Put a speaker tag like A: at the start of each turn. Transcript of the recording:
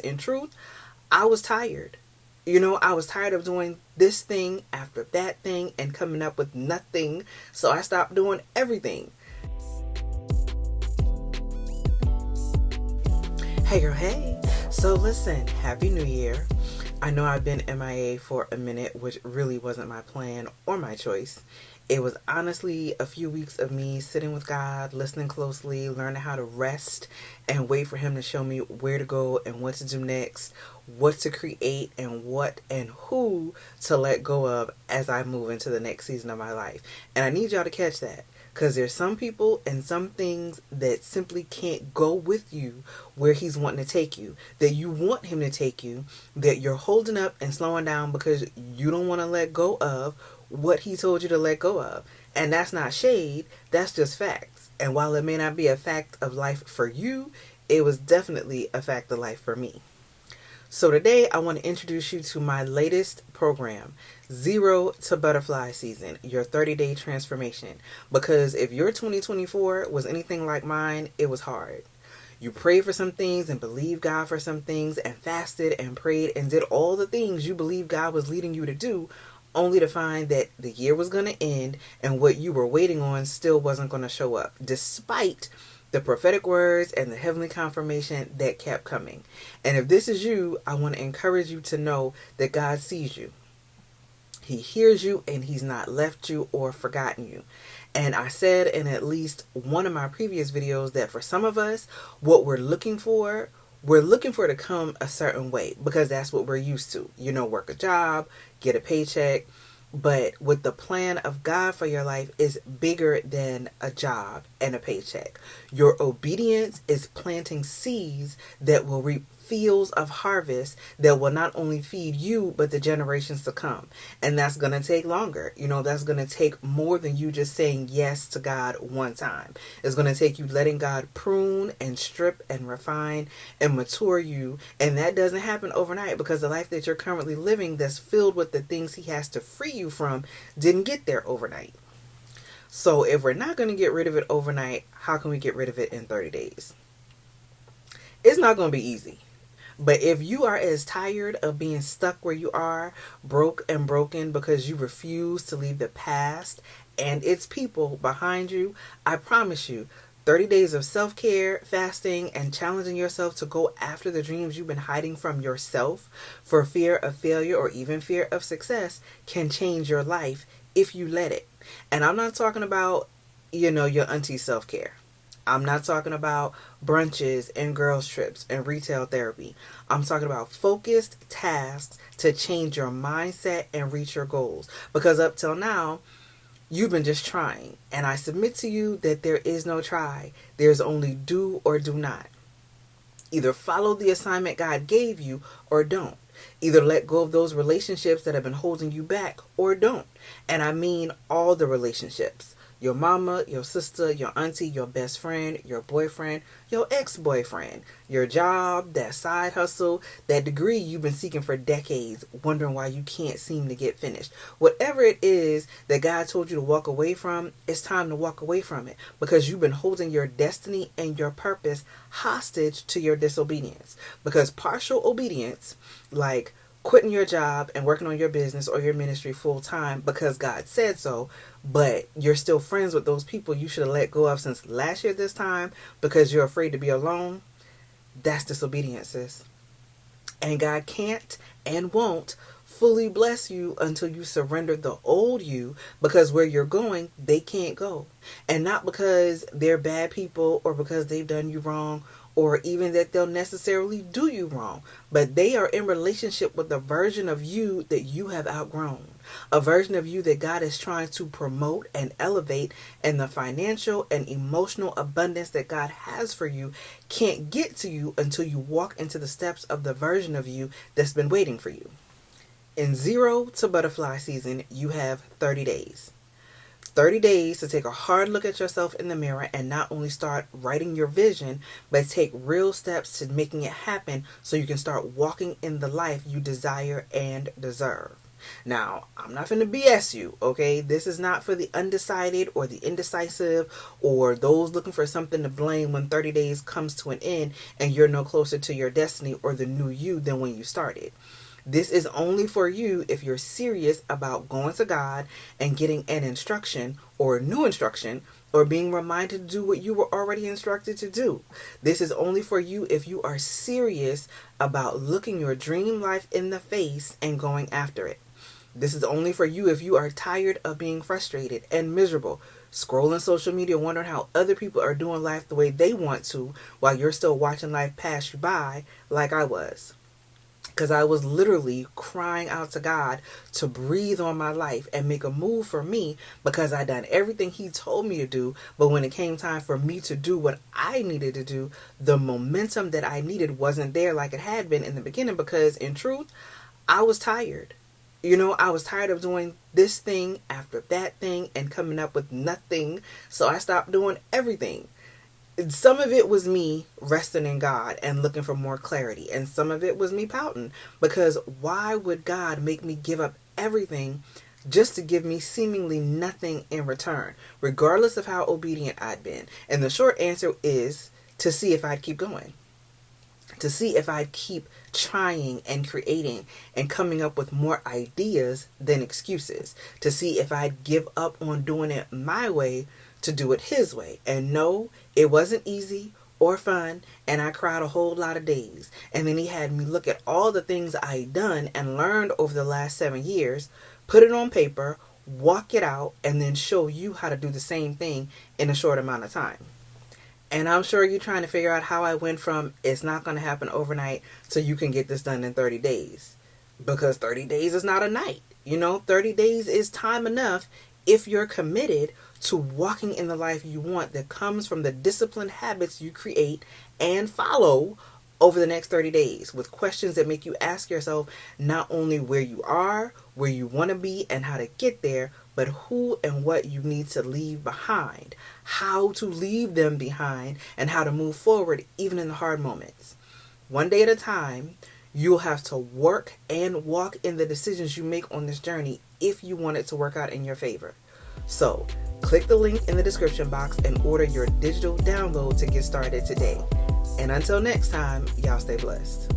A: In truth, I was tired. I was tired of doing this thing after that thing and coming up with nothing. So I stopped doing everything. Hey girl, hey. So listen, Happy New Year. I know I've been MIA for a minute, which really wasn't my plan or my choice. It was honestly a few weeks of me sitting with God, listening closely, learning how to rest and wait for Him to show me where to go and what to do next, what to create, and what and who to let go of as I move into the next season of my life. And I need y'all to catch that. Because there's some people and some things that simply can't go with you where He's wanting to take you. That you want Him to take you. That you're holding up and slowing down because you don't want to let go of what He told you to let go of. And that's not shade. That's just facts. And while it may not be a fact of life for you, it was definitely a fact of life for me. So today I want to introduce you to my latest program, Zero to Butterfly Season, your 30-day transformation. Because if your 2024 was anything like mine, it was hard. You prayed for some things and believed God for some things and fasted and prayed and did all the things you believed God was leading you to do, only to find that the year was going to end and what you were waiting on still wasn't going to show up, despite the prophetic words and the heavenly confirmation that kept coming. And if this is you, I want to encourage you to know that God sees you. He hears you and He's not left you or forgotten you. And I said in at least one of my previous videos that for some of us, what we're looking for to come a certain way because that's what we're used to. Work a job, get a paycheck. But with the plan of God for your life is bigger than a job and a paycheck. Your obedience is planting seeds that will reap fields of harvest that will not only feed you, but the generations to come. And that's going to take longer. That's going to take more than you just saying yes to God one time. It's going to take you letting God prune and strip and refine and mature you. And that doesn't happen overnight because the life that you're currently living that's filled with the things He has to free you from didn't get there overnight. So if we're not going to get rid of it overnight, how can we get rid of it in 30 days? It's not going to be easy. But if you are as tired of being stuck where you are, broke and broken because you refuse to leave the past and its people behind you, I promise you, 30 days of self-care, fasting, and challenging yourself to go after the dreams you've been hiding from yourself for fear of failure or even fear of success can change your life if you let it. And I'm not talking about, your auntie self-care. I'm not talking about brunches and girls trips and retail therapy. I'm talking about focused tasks to change your mindset and reach your goals. Because up till now, you've been just trying. And I submit to you that there is no try. There's only do or do not. Either follow the assignment God gave you or don't. Either let go of those relationships that have been holding you back or don't. And I mean all the relationships. Your mama, your sister, your auntie, your best friend, your boyfriend, your ex-boyfriend, your job, that side hustle, that degree you've been seeking for decades, wondering why you can't seem to get finished. Whatever it is that God told you to walk away from, it's time to walk away from it because you've been holding your destiny and your purpose hostage to your disobedience. Because partial obedience, like quitting your job and working on your business or your ministry full time because God said so, but you're still friends with those people you should have let go of since last year this time because you're afraid to be alone, that's disobedience, sis. And God can't and won't fully bless you until you surrender the old you because where you're going, they can't go. And not because they're bad people or because they've done you wrong or even that they'll necessarily do you wrong, but they are in relationship with a version of you that you have outgrown, a version of you that God is trying to promote and elevate, and the financial and emotional abundance that God has for you can't get to you until you walk into the steps of the version of you that's been waiting for you. In Zero to Butterfly Season, you have 30 days. 30 days to take a hard look at yourself in the mirror and not only start writing your vision, but take real steps to making it happen so you can start walking in the life you desire and deserve. Now, I'm not going to BS you, okay? This is not for the undecided or the indecisive or those looking for something to blame when 30 days comes to an end and you're no closer to your destiny or the new you than when you started. This is only for you if you're serious about going to God and getting an instruction or new instruction or being reminded to do what you were already instructed to do. This is only for you if you are serious about looking your dream life in the face and going after it. This is only for you if you are tired of being frustrated and miserable, scrolling social media wondering how other people are doing life the way they want to while you're still watching life pass you by like I was. Because I was literally crying out to God to breathe on my life and make a move for me because I'd done everything He told me to do. But when it came time for me to do what I needed to do, the momentum that I needed wasn't there like it had been in the beginning because in truth, I was tired. I was tired of doing this thing after that thing and coming up with nothing. So I stopped doing everything. Some of it was me resting in God and looking for more clarity. And some of it was me pouting because why would God make me give up everything just to give me seemingly nothing in return, regardless of how obedient I'd been? And the short answer is to see if I'd keep going. To see if I'd keep trying and creating and coming up with more ideas than excuses. To see if I'd give up on doing it my way to do it His way. And no, it wasn't easy or fun, and I cried a whole lot of days. And then He had me look at all the things I'd done and learned over the last 7 years, put it on paper, walk it out, and then show you how to do the same thing in a short amount of time. And I'm sure you're trying to figure out how I went from it's not going to happen overnight so you can get this done in 30 days. Because 30 days is not a night. 30 days is time enough if you're committed to walking in the life you want that comes from the disciplined habits you create and follow over the next 30 days with questions that make you ask yourself not only where you are, where you want to be, and how to get there, but who and what you need to leave behind, how to leave them behind, and how to move forward even in the hard moments. One day at a time, you'll have to work and walk in the decisions you make on this journey if you want it to work out in your favor. So, click the link in the description box and order your digital download to get started today. And until next time, y'all stay blessed.